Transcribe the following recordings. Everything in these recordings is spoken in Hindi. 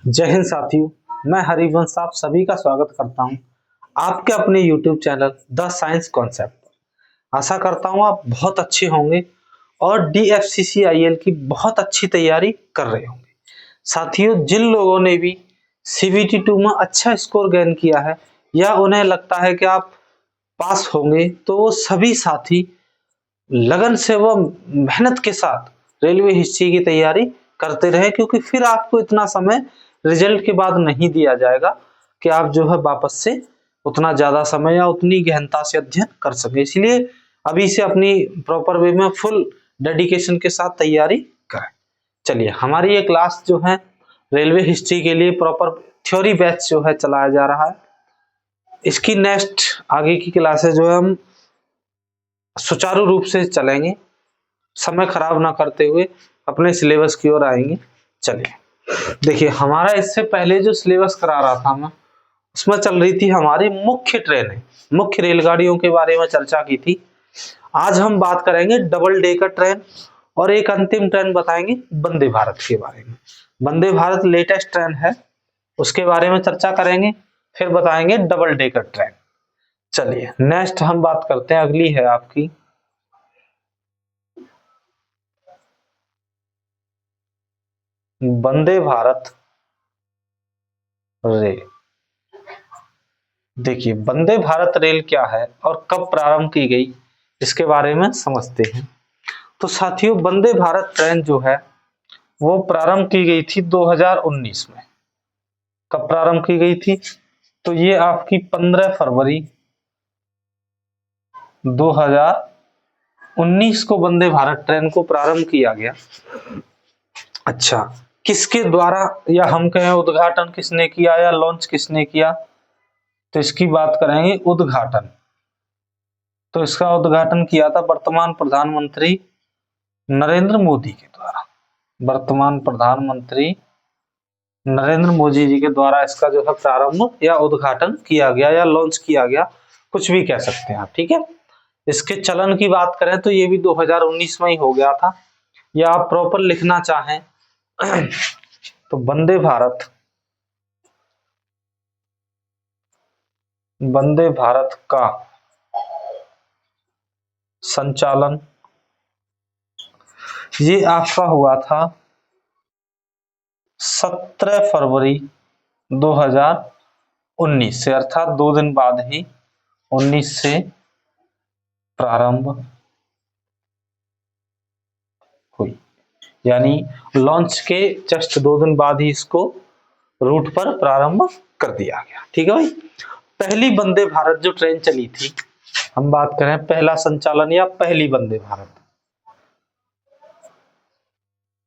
जय हिंद साथियों, मैं हरिवंश आप सभी का स्वागत करता हूं आपके अपने YouTube channel the science concept. आशा करता हूं आप बहुत अच्छे होंगे और DFCCIL की बहुत अच्छी तैयारी कर रहे होंगे। साथियों, जिन लोगों ने भी CBT2 में अच्छा स्कोर गेन किया है या उन्हें लगता है कि आप पास होंगे, तो वो सभी साथी लगन से व मेहनत के साथ रेलवे हिस्ट्री की तैयारी करते रहे, क्योंकि फिर आपको इतना समय रिजल्ट के बाद नहीं दिया जाएगा कि आप जो है वापस से उतना ज्यादा समय या उतनी गहनता से अध्ययन कर सके। इसलिए अभी से अपनी प्रॉपर वे में फुल डेडिकेशन के साथ तैयारी करें। चलिए, हमारी ये क्लास जो है रेलवे हिस्ट्री के लिए प्रॉपर थ्योरी बैच जो है चलाया जा रहा है। इसकी नेक्स्ट आगे की क्लासेस जो है हम सुचारू रूप से चलेंगे, समय खराब ना करते हुए अपने सिलेबस की ओर आएंगे। चलिए देखिए, हमारा इससे पहले जो सिलेबस करा रहा था मैं, उसमें चल रही थी हमारी मुख्य ट्रेनें, मुख्य रेलगाड़ियों के बारे में चर्चा की थी। आज हम बात करेंगे डबल डेकर ट्रेन और एक अंतिम ट्रेन बताएंगे वंदे भारत के बारे में। वंदे भारत लेटेस्ट ट्रेन है, उसके बारे में चर्चा करेंगे, फिर बताएंगे डबल डेकर ट्रेन। चलिए नेक्स्ट हम बात करते हैं, अगली है आपकी वंदे भारत रेल। देखिए, वंदे भारत रेल क्या है और कब प्रारंभ की गई, इसके बारे में समझते हैं। तो साथियों, वंदे भारत ट्रेन जो है वो प्रारंभ की गई थी 2019 में। कब प्रारंभ की गई थी? तो ये आपकी 15 फरवरी 2019 को वंदे भारत ट्रेन को प्रारंभ किया गया। अच्छा, किसके द्वारा, या हम कहें उद्घाटन किसने किया या लॉन्च किसने किया, तो इसकी बात करेंगे उद्घाटन। तो इसका उद्घाटन किया था वर्तमान प्रधानमंत्री नरेंद्र मोदी के द्वारा। वर्तमान प्रधानमंत्री नरेंद्र मोदी जी के द्वारा इसका जो है प्रारंभ या उद्घाटन किया गया या लॉन्च किया गया, कुछ भी कह सकते हैं आप, ठीक है। इसके चलन की बात करें तो ये भी 2019 में ही हो गया था, या आप प्रॉपर लिखना चाहें तो वंदे भारत का संचालन ये आपका हुआ था 17 फरवरी 2019 से, अर्थात 2 दिन बाद ही 19 से प्रारंभ हुई, यानी लॉन्च के जस्ट 2 दिन बाद ही इसको रूट पर प्रारंभ कर दिया गया, ठीक है भाई। पहली वंदे भारत जो ट्रेन चली थी, हम बात करें पहला संचालन या पहली वंदे भारत,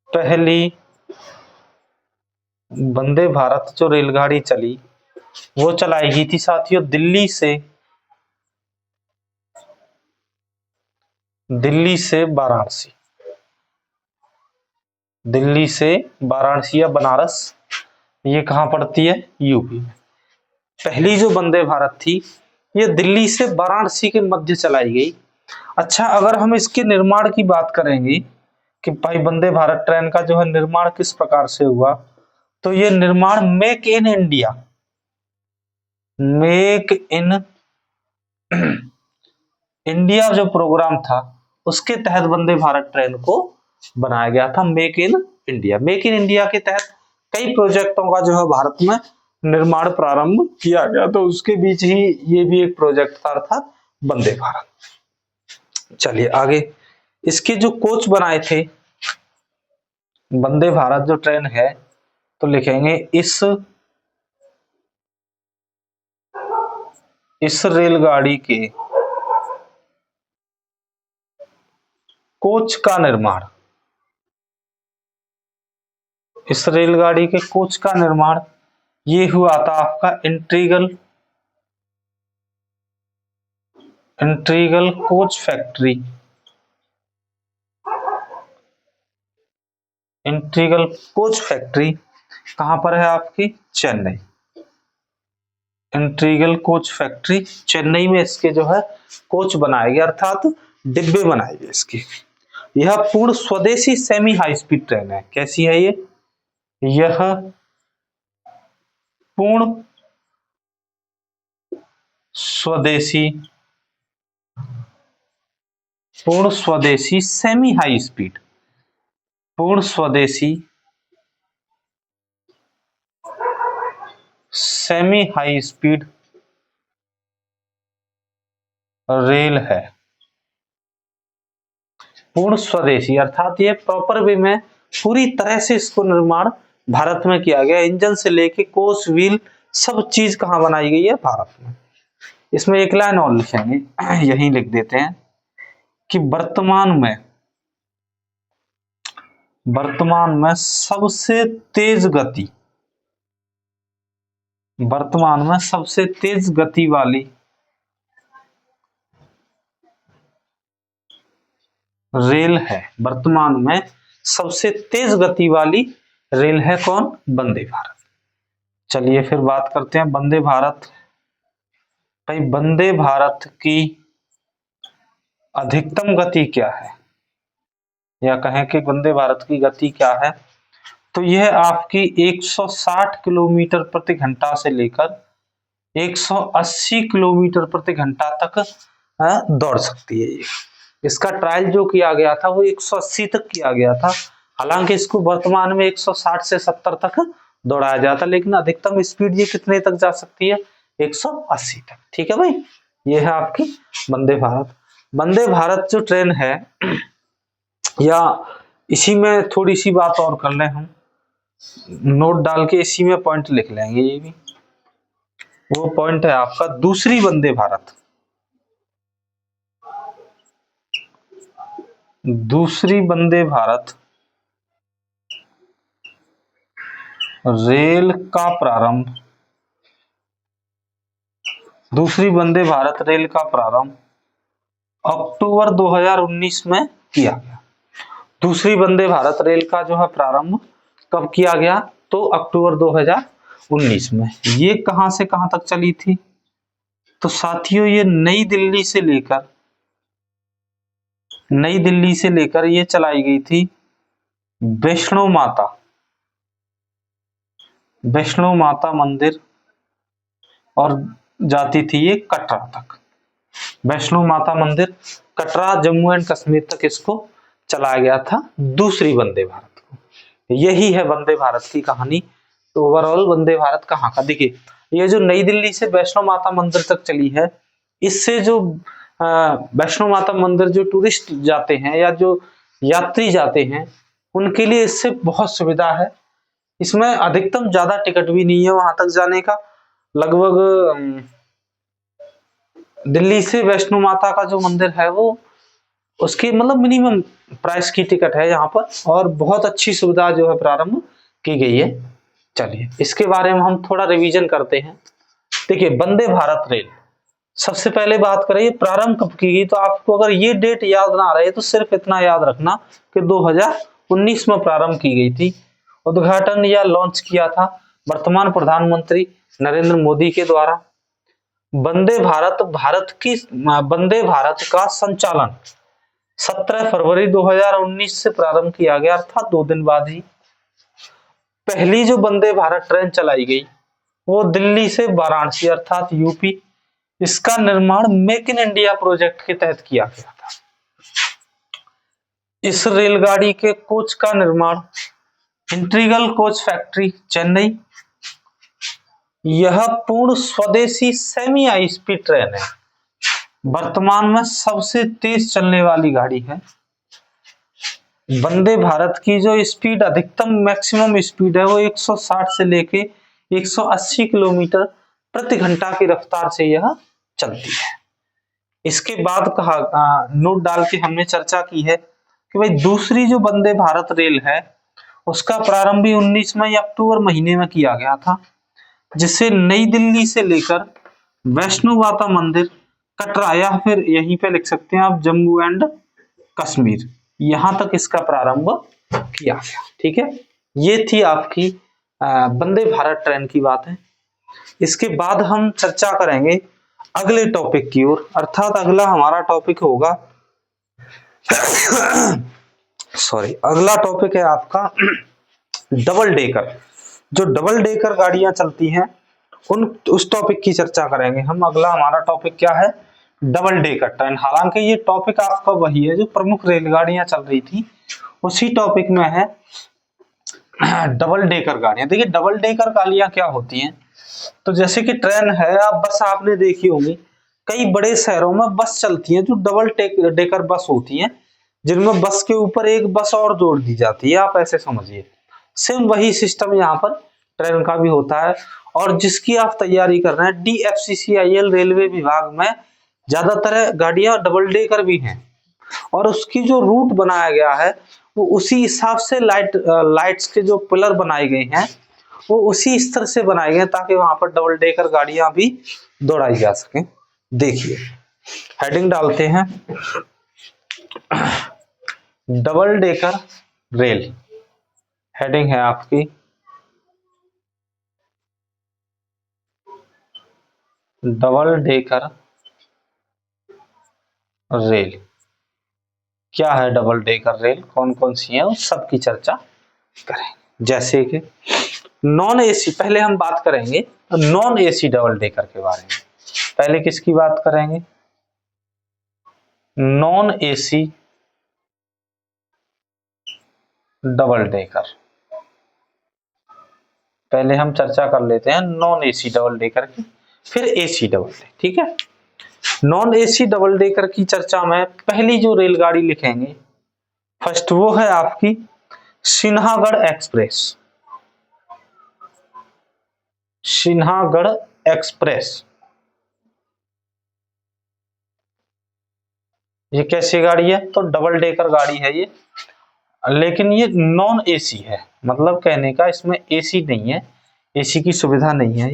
पहली वंदे भारत जो रेलगाड़ी चली वो चलाई गई थी साथियों दिल्ली से वाराणसी। दिल्ली से वाराणसी या बनारस, ये कहां पड़ती है? यूपी में। पहली जो वंदे भारत थी ये दिल्ली से वाराणसी के मध्य चलाई गई। अच्छा, अगर हम इसके निर्माण की बात करेंगे कि भाई वंदे भारत ट्रेन का जो है निर्माण किस प्रकार से हुआ, तो ये निर्माण मेक इन इंडिया जो प्रोग्राम था उसके तहत वंदे भारत ट्रेन को बनाया गया था। मेक इन इंडिया के तहत कई प्रोजेक्टों का जो है भारत में निर्माण प्रारंभ किया गया, तो उसके बीच ही ये भी एक प्रोजेक्ट था, अर्थात वंदे भारत। चलिए आगे, इसके जो कोच बनाए थे वंदे भारत जो ट्रेन है, तो लिखेंगे इस रेलगाड़ी के कोच का निर्माण, इस रेलगाड़ी के कोच का निर्माण ये हुआ था आपका integral coach factory, integral coach factory कहां पर है आपकी? Chennai. Integral coach factory Chennai में इसके जो है कोच बनाए गए, अर्थात डिब्बे बनाए गए इसके। यह पूर्ण स्वदेशी सेमी हाई स्पीड ट्रेन है। कैसी है ये? यह पूर्ण स्वदेशी सेमी हाई स्पीड, पूर्ण स्वदेशी सेमी हाई स्पीड रेल है। पूर्ण स्वदेशी अर्थात ये प्रॉपर वे में पूरी तरह से इसको निर्माण भारत में किया गया। इंजन से लेके कोच व्हील सब चीज कहाँ बनाई गई है, भारत में। इसमें एक लाइन और लिखेंगे, यही लिख देते हैं कि वर्तमान में सबसे तेज गति वाली रेल है। वर्तमान में सबसे तेज गति वाली रेल है कौन, वंदे भारत। चलिए फिर बात करते हैं वंदे भारत। भाई वंदे भारत की अधिकतम गति क्या है, या कहें कि वंदे भारत की गति क्या है, तो यह आपकी 160 किलोमीटर प्रति घंटा से लेकर 180 किलोमीटर प्रति घंटा तक दौड़ सकती है। इसका ट्रायल जो किया गया था वो 180 तक किया गया था, हालांकि इसको वर्तमान में 160 से 70 तक दौड़ाया जाता, लेकिन अधिकतम स्पीड ये कितने तक जा सकती है, 180 तक। ठीक है भाई, ये है आपकी वंदे भारत। वंदे भारत जो ट्रेन है, या इसी में थोड़ी सी बात और कर लें हम, नोट डाल के इसी में पॉइंट लिख लेंगे। ये भी वो पॉइंट है आपका दूसरी वंदे भारत। दूसरी वंदे भारत रेल का प्रारंभ, दूसरी वंदे भारत रेल का प्रारंभ अक्टूबर 2019 में किया गया। दूसरी वंदे भारत रेल का जो है प्रारंभ कब किया गया, तो अक्टूबर 2019 में। ये कहां से कहां तक चली थी, तो साथियों ये नई दिल्ली से लेकर ये चलाई गई थी वैष्णो माता मंदिर, और जाती थी ये कटरा तक। वैष्णो माता मंदिर, कटरा, जम्मू एंड कश्मीर तक इसको चलाया गया था दूसरी वंदे भारत को। यही है वंदे भारत की कहानी। तो ओवरऑल वंदे भारत कहाँ का, देखिए ये जो नई दिल्ली से वैष्णो माता मंदिर तक चली है, इससे जो वैष्णो माता मंदिर जो टूरिस्ट जाते हैं या जो यात्री जाते हैं, उनके लिए इससे बहुत सुविधा है। इसमें अधिकतम ज्यादा टिकट भी नहीं है वहां तक जाने का। लगभग दिल्ली से वैष्णो माता का जो मंदिर है वो, उसकी मतलब मिनिमम प्राइस की टिकट है यहाँ पर, और बहुत अच्छी सुविधा जो है प्रारंभ की गई है। चलिए इसके बारे में हम थोड़ा रिवीजन करते हैं। देखिए वंदे भारत रेल, सबसे पहले बात करें प्रारंभ कब की गई, तो आपको अगर ये डेट याद ना रहे तो सिर्फ इतना याद रखना कि 2019 में प्रारंभ की गई थी। उद्घाटन या लॉन्च किया था वर्तमान प्रधानमंत्री नरेंद्र मोदी के द्वारा। वंदे भारत का संचालन 17 फरवरी 2019 से प्रारंभ किया गया, अर्थात 2 दिन बाद ही। पहली जो वंदे भारत ट्रेन चलाई गई वो दिल्ली से वाराणसी अर्थात यूपी, इसका निर्माण मेक इन इंडिया प्रोजेक्ट के तहत किया गया था। इस रेलगाड़ी के कोच का निर्माण इंटीग्रल कोच फैक्ट्री चेन्नई। यह पूर्ण स्वदेशी सेमी हाई स्पीड ट्रेन है, वर्तमान में सबसे तेज चलने वाली गाड़ी है। वंदे भारत की जो स्पीड अधिकतम मैक्सिमम स्पीड है वो 160 से लेके 180 किलोमीटर प्रति घंटा की रफ्तार से यह चलती है। इसके बाद कहा नोट डाल के हमने चर्चा की है कि भाई दूसरी जो वंदे भारत रेल है उसका प्रारंभ भी 19 में अक्टूबर महीने में किया गया था, जिसे नई दिल्ली से लेकर वैष्णो माता मंदिर, कटरा, या फिर यहीं पे लिख सकते हैं आप जम्मू एंड कश्मीर, यहां तक इसका प्रारंभ किया गया। ठीक है, ये थी आपकी वंदे भारत ट्रेन की बात है। इसके बाद हम चर्चा करेंगे अगले टॉपिक की ओर, अर्थात अगला हमारा टॉपिक होगा अगला टॉपिक है आपका डबल डेकर। जो डबल डेकर गाड़ियां चलती हैं उस टॉपिक की चर्चा करेंगे हम। अगला हमारा टॉपिक क्या है, डबल डेकर ट्रेन। हालांकि ये टॉपिक आपका वही है जो प्रमुख रेलगाड़ियां चल रही थी, उसी टॉपिक में है डबल डेकर गाड़ियां। देखिए डबल डेकर गाड़ियां क्या होती हैं, तो जैसे कि ट्रेन है, आप बस आपने देखी होगी, कई बड़े शहरों में बस चलती हैं जो डबल डेकर बस होती हैं, जिनमें बस के ऊपर एक बस और जोड़ दी जाती है। आप ऐसे समझिए, सेम वही सिस्टम यहाँ पर ट्रेन का भी होता है। और जिसकी आप तैयारी कर रहे हैं, DFCCIL रेलवे विभाग में ज्यादातर गाड़ियां डबल डेकर भी हैं, और उसकी जो रूट बनाया गया है वो उसी हिसाब से लाइट्स के जो पिलर बनाए गए हैं वो उसी स्तर से बनाए गए हैं, ताकि वहां पर डबल डेकर गाड़ियां भी दौड़ाई जा सके। देखिए हेडिंग डालते हैं, डबल डेकर रेल, हेडिंग है आपकी डबल डेकर रेल। क्या है डबल डेकर रेल, कौन कौन सी है, उस सब की चर्चा करेंगे। जैसे कि नॉन एसी, पहले हम बात करेंगे नॉन एसी डबल डेकर के बारे में। पहले किसकी बात करेंगे, नॉन एसी डबल डेकर। पहले हम चर्चा कर लेते हैं नॉन एसी डबल डेकर की, फिर एसी डबल डेकर, ठीक है। नॉन एसी डबल डेकर की चर्चा में पहली जो रेलगाड़ी लिखेंगे फर्स्ट, वो है आपकी सिन्हागढ़ एक्सप्रेस। सिन्हागढ़ एक्सप्रेस, ये कैसी गाड़ी है, तो डबल डेकर गाड़ी है ये, लेकिन ये नॉन एसी है, मतलब कहने का इसमें एसी नहीं है, एसी की सुविधा नहीं है।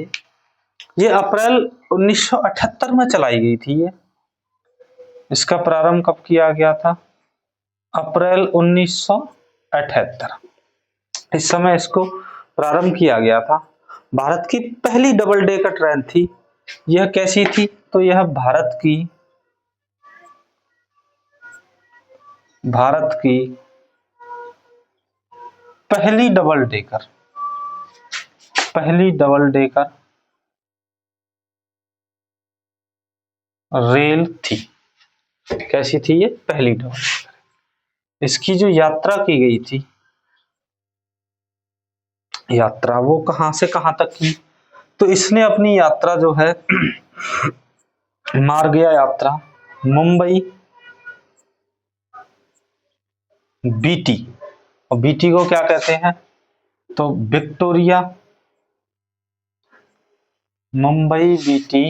ये अप्रैल 1978 में चलाई गई थी। ये इसका प्रारंभ कब किया गया था, अप्रैल 1978, इस समय इसको प्रारंभ किया गया था। भारत की पहली डबल डेकर ट्रेन थी। यह कैसी थी, तो यह भारत की पहली डबल डेकर रेल थी। कैसी थी ये, पहली डबल डेकर। इसकी जो यात्रा की गई थी, यात्रा वो कहां से कहां तक की, तो इसने अपनी यात्रा जो है मार्गीय यात्रा मुंबई बीटी, और बीटी को क्या कहते हैं, तो Victoria, Mumbai BT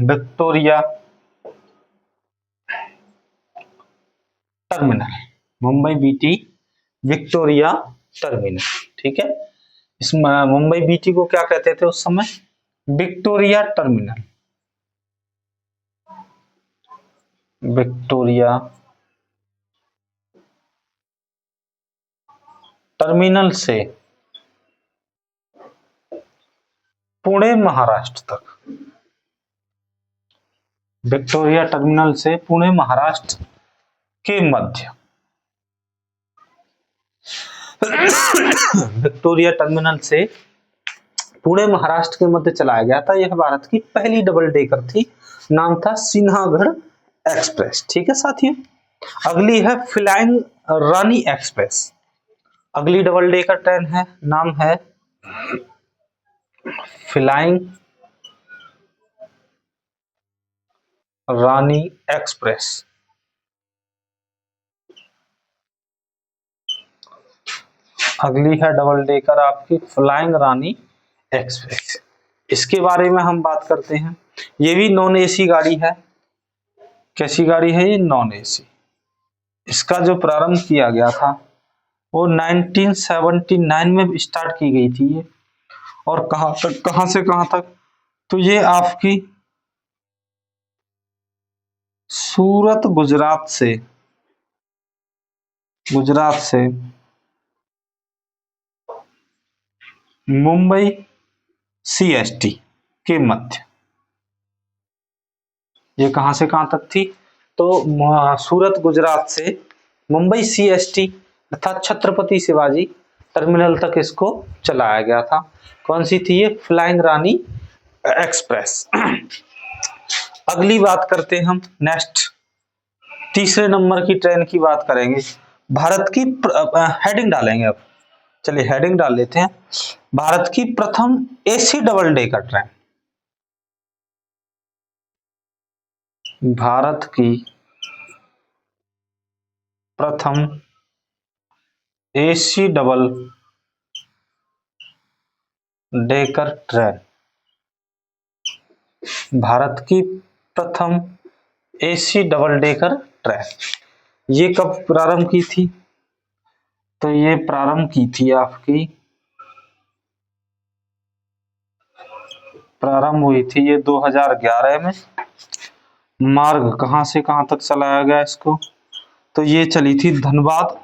Victoria terminal, Mumbai BT Victoria terminal, ठीक है। इस मुंबई बीटी को क्या कहते थे उस समय, विक्टोरिया टर्मिनल, विक्टोरिया टर्मिनल से पुणे महाराष्ट्र तक, विक्टोरिया टर्मिनल से पुणे महाराष्ट्र के मध्य, विक्टोरिया टर्मिनल से पुणे महाराष्ट्र के मध्य चलाया गया था। यह भारत की पहली डबल डेकर थी, नाम था सिन्हागढ़ एक्सप्रेस, ठीक है साथियों। अगली है फ्लाइंग रानी एक्सप्रेस, अगली डबल डेकर ट्रेन है, नाम है फ्लाइंग रानी एक्सप्रेस। अगली है डबल डेकर आपकी फ्लाइंग रानी एक्सप्रेस। इसके बारे में हम बात करते हैं, ये भी नॉन एसी गाड़ी है। कैसी गाड़ी है ये, नॉन एसी। इसका जो प्रारंभ किया गया था वो 1979 में स्टार्ट की गई थी ये, और कहां तक, कहां से कहां तक, तो ये आपकी सूरत गुजरात से मुंबई CST के मध्य, ये कहां से कहां तक थी, तो सूरत गुजरात से मुंबई CST अर्थात छत्रपति शिवाजी टर्मिनल तक इसको चलाया गया था। कौन सी थी ये? फ्लाइंग रानी एक्सप्रेस। अगली बात करते हैं हम नेक्स्ट, तीसरे नंबर की ट्रेन की बात करेंगे। भारत की हेडिंग डालेंगे अब, चलिए हेडिंग डाल लेते हैं। भारत की प्रथम AC double decker train, Bharat की प्रथम AC double decker train, Bharat की प्रथम एसी डबल डेकर ट्रेन ये कब प्रारंभ की थी? तो ये प्रारंभ की थी आपकी, प्रारंभ हुई थी ये 2011 में। मार्ग कहां से कहां तक चलाया गया इसको? तो ये चली थी धनबाद,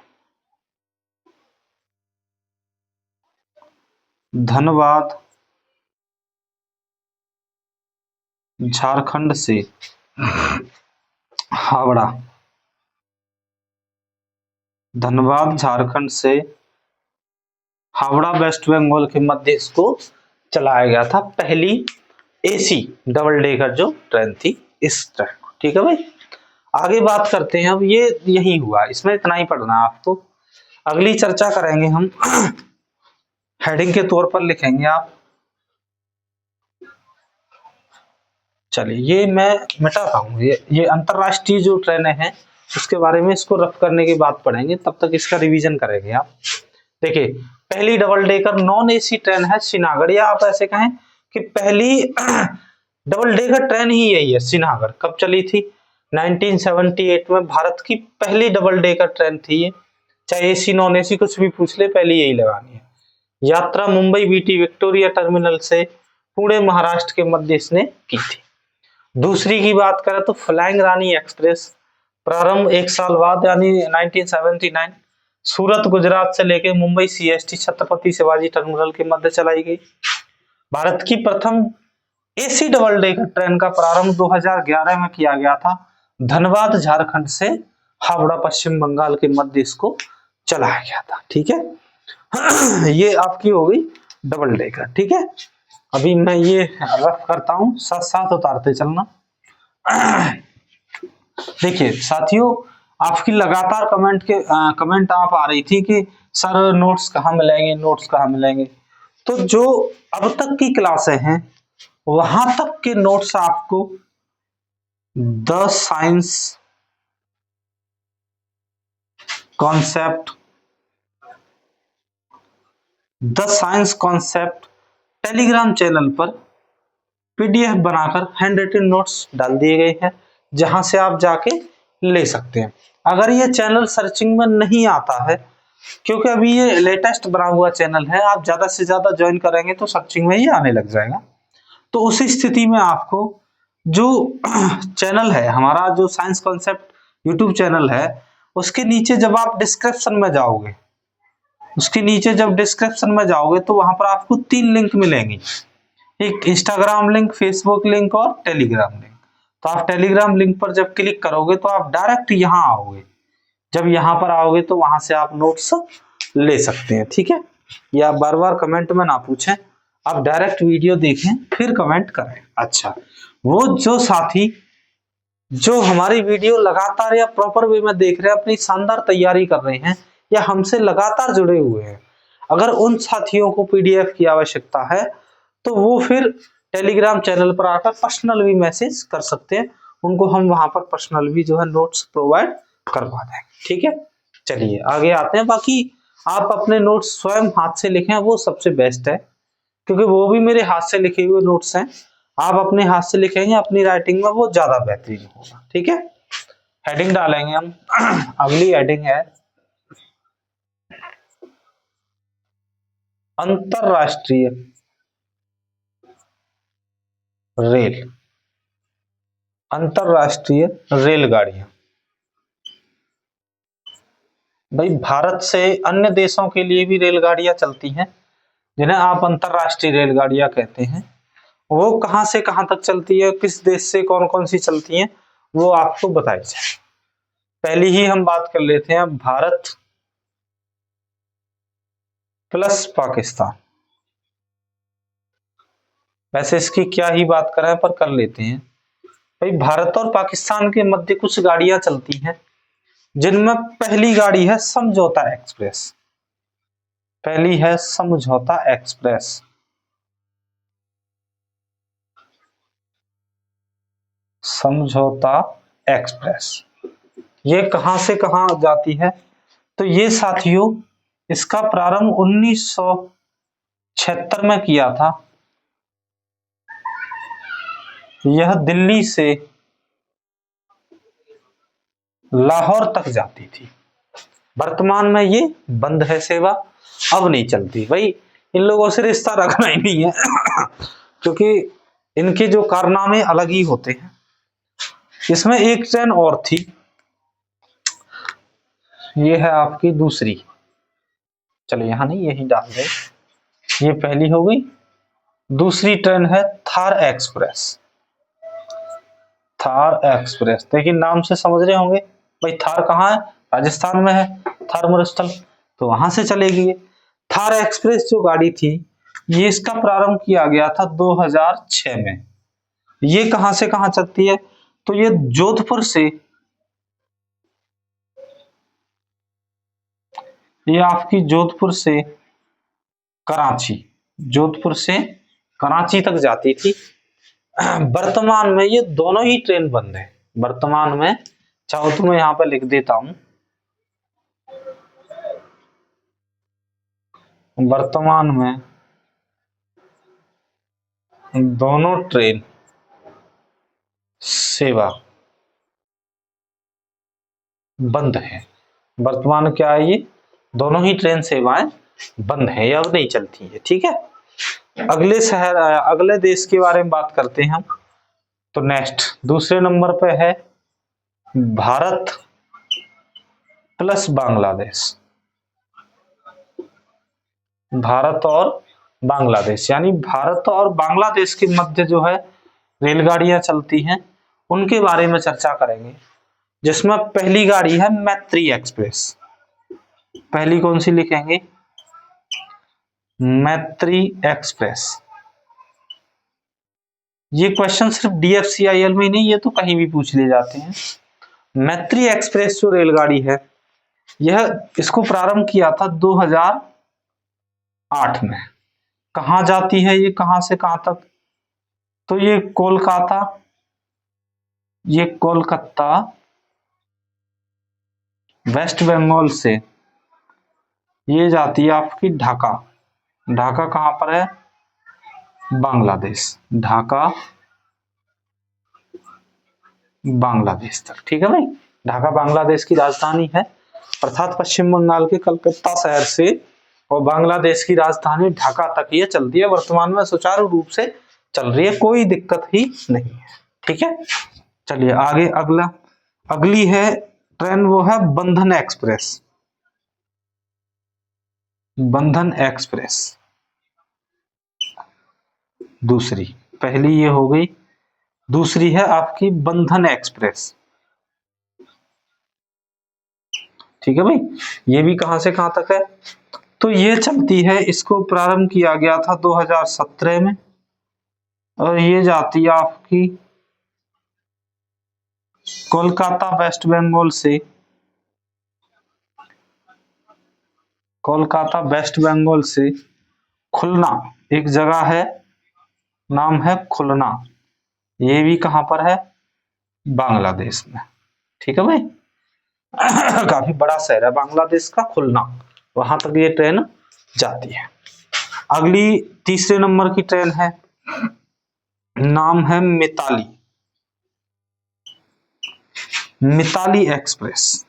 धनबाद झारखंड से हावड़ा, धनबाद झारखंड से हावड़ा वेस्ट बंगाल के मध्य इसको चलाया गया था, पहली एसी डबल डेकर जो ट्रेन थी इस ट्रेन को। ठीक है भाई, आगे बात करते हैं। अब ये यही हुआ, इसमें इतना ही पढ़ना है आपको। अगली चर्चा करेंगे हम हेडिंग के तौर पर लिखेंगे आप, चलिए ये मैं मिटाता हूँ, ये अंतरराष्ट्रीय जो ट्रेनें हैं उसके बारे में इसको रफ करने की बात पढ़ेंगे, तब तक इसका रिवीजन करेंगे आप। देखिए पहली double decker non AC train है श्रीनगर, या आप ऐसे कहें कि पहली डबल डेकर ट्रेन ही यही है श्रीनगर। कब चली थी? 1978 में भारत की पहली डबल डेकर ट्रेन थी ये, चाहे एसी नॉन एसी कुछ भी पूछ ले, पहले यही लगानी है। यात्रा मुंबई बीटी विक्टोरिया टर्मिनल से पुणे महाराष्ट्र के मध्य इसने की थी। दूसरी की बात करें तो फ्लाइंग रानी एक्सप्रेस, प्रारंभ एक साल बाद यानी 1979 सूरत गुजरात से लेकर मुंबई सीएसटी छत्रपति शिवाजी टर्मिनल के मध्य चलाई गई। भारत की प्रथम एसी डबल डेकर ट्रेन का प्रारंभ 2011 में किया गया था, धनबाद झारखंड से हावड़ा पश्चिम बंगाल के मध्य इसको चलाया गया था। ठीक है, ये आपकी हो गई डबल डेकर। ठीक है, अभी मैं ये रफ करता हूं, साथ साथ उतारते चलना। देखिए साथियों, आपकी लगातार कमेंट आप आ रही थी कि सर नोट्स कहाँ मिलेंगे, नोट्स कहाँ मिलेंगे। तो जो अब तक की क्लासें हैं वहां तक के नोट्स आपको the science concept Telegram channel पर पीडीएफ बनाकर हैंड रिटन नोट्स डाल दिए गए हैं, जहां से आप जाके ले सकते हैं। अगर ये चैनल सर्चिंग में नहीं आता है, क्योंकि अभी ये लेटेस्ट बना हुआ चैनल है, आप ज्यादा से ज्यादा ज्वाइन करेंगे तो सर्चिंग में ही आने लग जाएगा। तो उस स्थिति में आपको जो चैनल है हमारा, जो साइंस कॉन्सेप्ट यूट्यूब चैनल है, उसके नीचे जब आप डिस्क्रिप्शन में जाओगे, उसके नीचे जब डिस्क्रिप्शन में जाओगे तो वहां पर आपको 3 लिंक मिलेंगी, एक इंस्टाग्राम लिंक, फेसबुक लिंक और टेलीग्राम लिंक। तो आप टेलीग्राम लिंक पर जब क्लिक करोगे तो आप डायरेक्ट यहाँ आओगे। जब यहाँ पर आओगे तो वहां से आप नोट्स ले सकते हैं। ठीक है, या बार बार कमेंट में ना पूछें, आप डायरेक्ट वीडियो देखें फिर कमेंट करें। अच्छा, वो जो साथी जो हमारी वीडियो लगातार या प्रॉपर वे में देख रहे हैं, अपनी शानदार तैयारी कर रहे हैं या हमसे लगातार जुड़े हुए हैं, अगर उन साथियों को पीडीएफ की आवश्यकता है तो वो फिर टेलीग्राम चैनल पर आकर पर्सनल भी मैसेज कर सकते हैं, उनको हम वहां पर पर्सनल भी जो है नोट्स प्रोवाइड करवा देंगे। ठीक है, चलिए आगे आते हैं। बाकी आप अपने नोट्स स्वयं हाथ से लिखें, वो सबसे बेस्ट है, क्योंकि वो भी मेरे हाथ से लिखे हुए नोट्स हैं। आप अपने हाथ से लिखेंगे अपनी राइटिंग में, वो ज्यादा बेहतरीन होगा। ठीक है, हेडिंग डालेंगे हम। अगली हेडिंग है अंतरराष्ट्रीय रेल, अंतरराष्ट्रीय रेलगाड़ियां। भाई भारत से अन्य देशों के लिए भी रेलगाड़ियां चलती हैं, जिन्हें आप अंतरराष्ट्रीय रेलगाड़ियां कहते हैं। वो कहां से कहां तक चलती है, किस देश से कौन कौन सी चलती हैं, वो आपको बताई जाए। पहले ही हम बात कर लेते हैं भारत प्लस पाकिस्तान। वैसे इसकी क्या ही बात करें, पर कर लेते हैं। भाई भारत और पाकिस्तान के मध्य कुछ गाड़ियां चलती हैं, जिनमें पहली गाड़ी है समझौता एक्सप्रेस। पहली है समझौता एक्सप्रेस। समझौता एक्सप्रेस ये कहां से कहां जाती है? तो ये साथियों, इसका प्रारंभ 1976 में किया था। यह दिल्ली से लाहौर तक जाती थी। वर्तमान में ये बंद है सेवा, अब नहीं चलती। भाई इन लोगों से रिश्ता रखना ही नहीं है क्योंकि इनके जो कारनामे अलग ही होते हैं। इसमें एक ट्रेन और थी, ये है आपकी दूसरी। चलो यहां नहीं, यही डाल दे। ये पहली हो गई। दूसरी ट्रेन है थार एक्सप्रेस। थार एक्सप्रेस, देखिए नाम से समझ रहे होंगे भाई थार कहाँ है, राजस्थान में है थार मरुस्थल, तो वहां से चलेगी ये। थार एक्सप्रेस जो गाड़ी थी, ये इसका प्रारंभ किया गया था 2006 में। ये कहां से कहां चलती है? तो ये जोधपुर से, ये आपकी जोधपुर से कराची, जोधपुर से कराची तक जाती थी। वर्तमान में ये दोनों ही ट्रेन बंद है। वर्तमान में, चाहो तो मैं यहां पर लिख देता हूं, वर्तमान में दोनों ट्रेन सेवा बंद है। वर्तमान क्या है, ये दोनों ही ट्रेन सेवाएं बंद है, ये अब नहीं चलती है। ठीक है, अगले शहर, अगले देश के बारे में बात करते हैं हम। तो नेक्स्ट दूसरे नंबर पे है भारत प्लस बांग्लादेश। भारत और बांग्लादेश, यानी भारत और बांग्लादेश के मध्य जो है रेलगाड़ियां चलती हैं, उनके बारे में चर्चा करेंगे। जिसमें पहली गाड़ी है मैत्री एक्सप्रेस। पहली कौन सी लिखेंगे? मैत्री एक्सप्रेस। ये क्वेश्चन सिर्फ DFCIL में ही नहीं, ये तो कहीं भी पूछ लिए जाते हैं। मैत्री एक्सप्रेस जो रेलगाड़ी है, यह इसको प्रारंभ किया था 2008 में। कहां जाती है ये, कहां से कहां तक? तो ये कोलकाता, ये कोलकाता वेस्ट बंगाल से ये जाती है आपकी ढाका। ढाका कहां पर है? बांग्लादेश। ढाका बांग्लादेश तक। ठीक है भाई, ढाका बांग्लादेश की राजधानी है, अर्थात पश्चिम बंगाल के कलकत्ता शहर से और बांग्लादेश की राजधानी ढाका तक ये चलती है। वर्तमान में सुचारू रूप से चल रही है, कोई दिक्कत ही नहीं है। ठीक है, चलिए आगे अगला, अगली है ट्रेन, वो है बंधन एक्सप्रेस। बंधन एक्सप्रेस दूसरी, पहली ये हो गई, दूसरी है आपकी बंधन एक्सप्रेस। ठीक है भाई, ये भी कहां से कहां तक है? तो ये चलती है, इसको प्रारंभ किया गया था 2017 में, और ये जाती है आपकी कोलकाता वेस्ट बंगाल से, कोलकाता वेस्ट बंगाल से खुलना, एक जगह है नाम है खुलना, ये भी कहां पर है? बांग्लादेश में। ठीक है भाई काफी बड़ा शहर है बांग्लादेश का खुलना, वहां तक ये ट्रेन जाती है। अगली तीसरे नंबर की ट्रेन है, नाम है मिताली। मिताली एक्सप्रेस।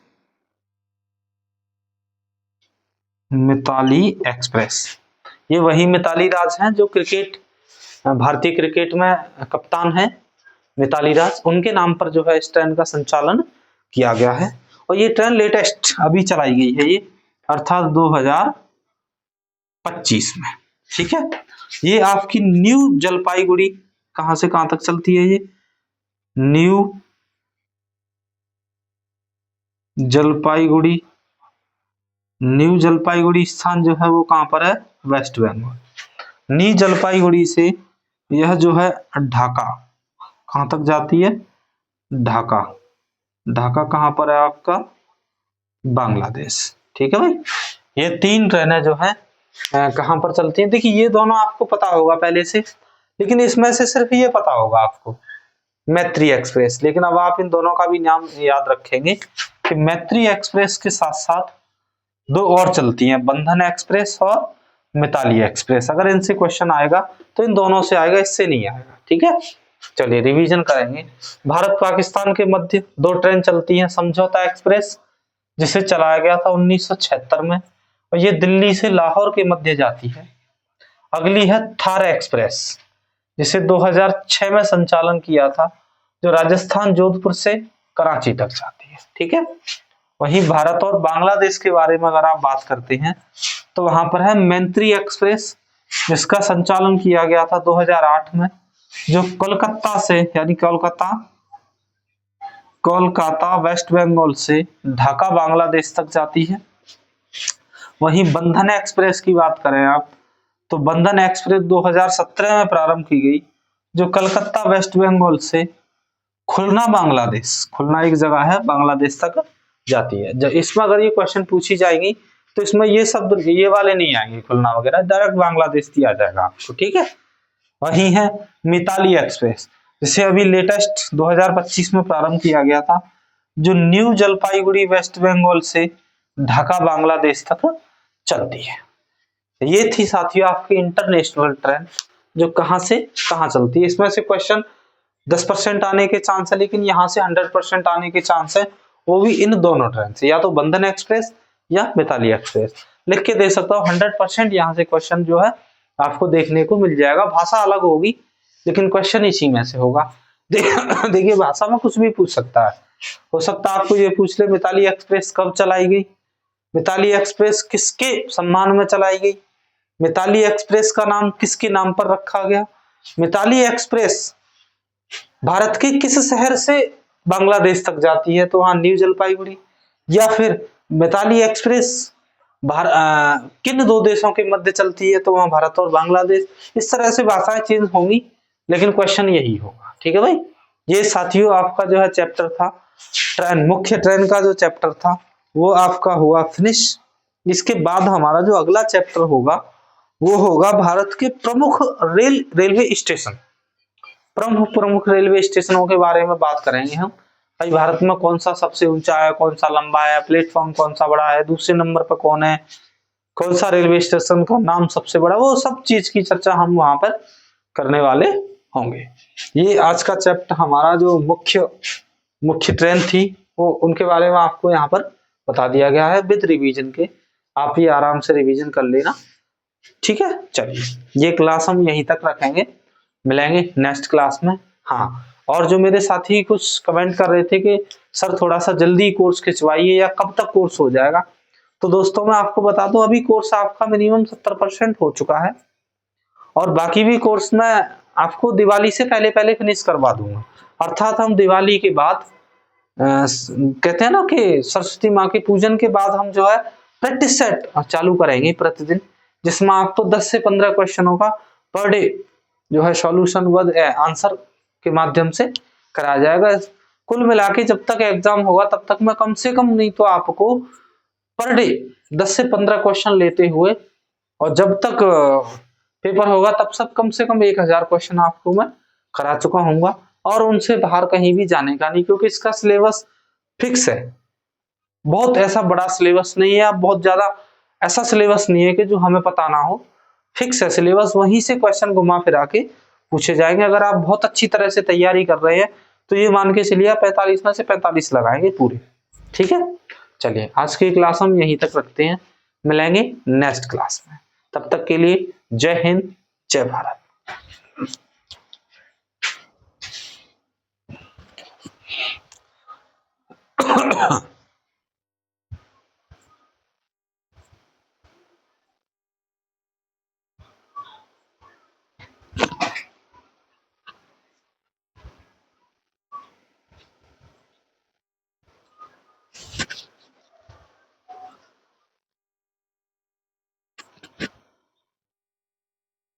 मिताली एक्सप्रेस, ये वही मिताली राज हैं जो क्रिकेट, भारतीय क्रिकेट में कप्तान है मिताली राज, उनके नाम पर जो है इस ट्रेन का संचालन किया गया है। और ये ट्रेन लेटेस्ट अभी चलाई गई है ये, अर्थात 2025 में। ठीक है, ये आपकी न्यू जलपाईगुड़ी, कहां से कहां तक चलती है ये? न्यू जलपाईगुड़ी न्यू जलपाईगुड़ी स्थान जो है वो कहाँ पर है, वेस्ट बंगाल। न्यू जलपाईगुड़ी से यह जो है ढाका, कहाँ तक जाती है, ढाका। ढाका कहाँ पर है आपका, बांग्लादेश। ठीक है भाई, ये 3 ट्रेनें जो है कहाँ पर चलती हैं। देखिए ये दोनों आपको पता होगा पहले से, लेकिन इसमें से सिर्फ ये पता होगा आपको मैत्री एक्सप्रेस। लेकिन अब आप इन दोनों का भी नाम याद रखेंगे कि मैत्री एक्सप्रेस के साथ साथ 2 और चलती हैं, बंधन एक्सप्रेस और मिताली एक्सप्रेस। अगर इनसे क्वेश्चन आएगा तो इन दोनों से आएगा, इससे नहीं आएगा। ठीक है, चलिए रिवीजन करेंगे। भारत पाकिस्तान के मध्य 2 ट्रेन चलती हैं, समझौता एक्सप्रेस जिसे चलाया गया था 1976 में, और ये दिल्ली से लाहौर के मध्य जाती है। अगली है थार एक्सप्रेस जिसे 2006 में संचालन किया था, जो राजस्थान जोधपुर से कराची तक जाती है। ठीक है, वहीं भारत और बांग्लादेश के बारे में अगर आप बात करते हैं तो वहां पर है मैत्री एक्सप्रेस, जिसका संचालन किया गया था 2008 में, जो कोलकाता से यानी कोलकाता वेस्ट बंगाल से ढाका बांग्लादेश तक जाती है। वहीं बंधन एक्सप्रेस की बात करें आप तो बंधन एक्सप्रेस 2017 में प्रारंभ की गई, जो कलकत्ता वेस्ट बंगाल से खुलना बांग्लादेश, खुलना एक जगह है, बांग्लादेश तक जाती है। जब इसमें अगर ये क्वेश्चन पूछी जाएगी तो इसमें ये शब्द ये वाले नहीं आएंगे, खुलना वगैरह, डायरेक्ट बांग्लादेश दिया जाएगा आपको। ठीक है, वही है मिताली एक्सप्रेस, जिसे अभी लेटेस्ट 2025 में प्रारंभ किया गया था, जो न्यू जलपाईगुड़ी वेस्ट बंगाल से ढाका बांग्लादेश तक चलती है। ये थी साथियों आपकी इंटरनेशनल ट्रेन, जो कहां से कहां चलती है। इसमें से क्वेश्चन 10% आने के चांस है, लेकिन यहाँ से 100% आने के चांस है, वो भी इन दोनों ट्रेन से, या तो बंधन एक्सप्रेस या मिताली एक्सप्रेस। लिख के दे सकता हूँ 100% यहाँ से क्वेश्चन जो है आपको देखने को मिल जाएगा। भाषा अलग होगी लेकिन क्वेश्चन इसी में से होगा। देखिए भाषा में कुछ भी पूछ सकता है, हो सकता है आपको ये पूछ ले मिताली एक्सप्रेस कब चलाई गई, मिताली एक्सप्रेस किसके सम्मान में चलाई गई, मिताली एक्सप्रेस का नाम किसके नाम पर रखा गया, मिताली एक्सप्रेस भारत के किस शहर से बांग्लादेश तक जाती है, तो वहां न्यू जलपाईगुड़ी, या फिर मिताली एक्सप्रेस किन 2 देशों के मध्य चलती है, तो वहां भारत और बांग्लादेश। इस तरह से भाषाएं चेंज होंगी लेकिन क्वेश्चन यही होगा। ठीक है भाई, ये साथियों आपका जो है चैप्टर था ट्रेन, मुख्य ट्रेन का जो चैप्टर था वो आपका हुआ फिनिश। इसके बाद हमारा जो अगला चैप्टर होगा वो होगा भारत के प्रमुख रेलवे स्टेशन। प्रमुख रेलवे स्टेशनों के बारे में बात करेंगे हम। भाई भारत में कौन सा सबसे ऊंचा है, कौन सा लंबा है, प्लेटफॉर्म कौन सा बड़ा है, दूसरे नंबर पर कौन है, कौन सा रेलवे स्टेशन का नाम सबसे बड़ा, वो सब चीज की चर्चा हम वहां पर करने वाले होंगे। ये आज का चैप्टर हमारा जो मुख्य ट्रेन थी वो उनके बारे में आपको यहाँ पर बता दिया गया है विद रिवीजन के। आप ये आराम से रिवीजन कर लेना। ठीक है, चलिए ये क्लास हम यहीं तक रखेंगे, मिलेंगे नेक्स्ट क्लास में। हाँ, और जो मेरे साथी कुछ कमेंट कर रहे थे कि सर थोड़ा सा जल्दी कोर्स खिंचवाइए या कब तक कोर्स हो जाएगा, तो दोस्तों मैं आपको बता दूं अभी कोर्स आपका मिनिमम 70% हो चुका है, और बाकी भी कोर्स मैं आपको दिवाली से पहले फिनिश करवा दूंगा। अर्थात हम दिवाली के बाद कहते हैं ना कि सरस्वती माँ के पूजन के बाद हम जो है प्रैक्टिस सेट चालू करेंगे प्रतिदिन, जिसमें आपको 10 से 15 क्वेश्चनों का पर डे जो है सॉल्यूशन विद आंसर के माध्यम से कराया जाएगा। कुल मिला के जब तक एग्जाम होगा तब तक मैं कम से कम नहीं तो आपको पर डे 10 से 15 क्वेश्चन लेते हुए, और जब तक पेपर होगा तब सब कम से कम 1000 क्वेश्चन आपको मैं करा चुका हूँ, और उनसे बाहर कहीं भी जाने का नहीं, क्योंकि इसका सिलेबस फिक्स है। बहुत ऐसा बड़ा सिलेबस नहीं है, बहुत ज्यादा ऐसा सिलेबस नहीं है कि जो हमें पता ना हो। फिक्स है सिलेबस, वहीं से क्वेश्चन घुमा फिरा के पूछे जाएंगे। अगर आप बहुत अच्छी तरह से तैयारी कर रहे हैं तो ये मान के चलिए 45 में से 45 लगाएंगे पूरे। ठीक है, चलिए आज की क्लास हम यहीं तक रखते हैं, मिलेंगे नेक्स्ट क्लास में। तब तक के लिए जय हिंद, जय भारत।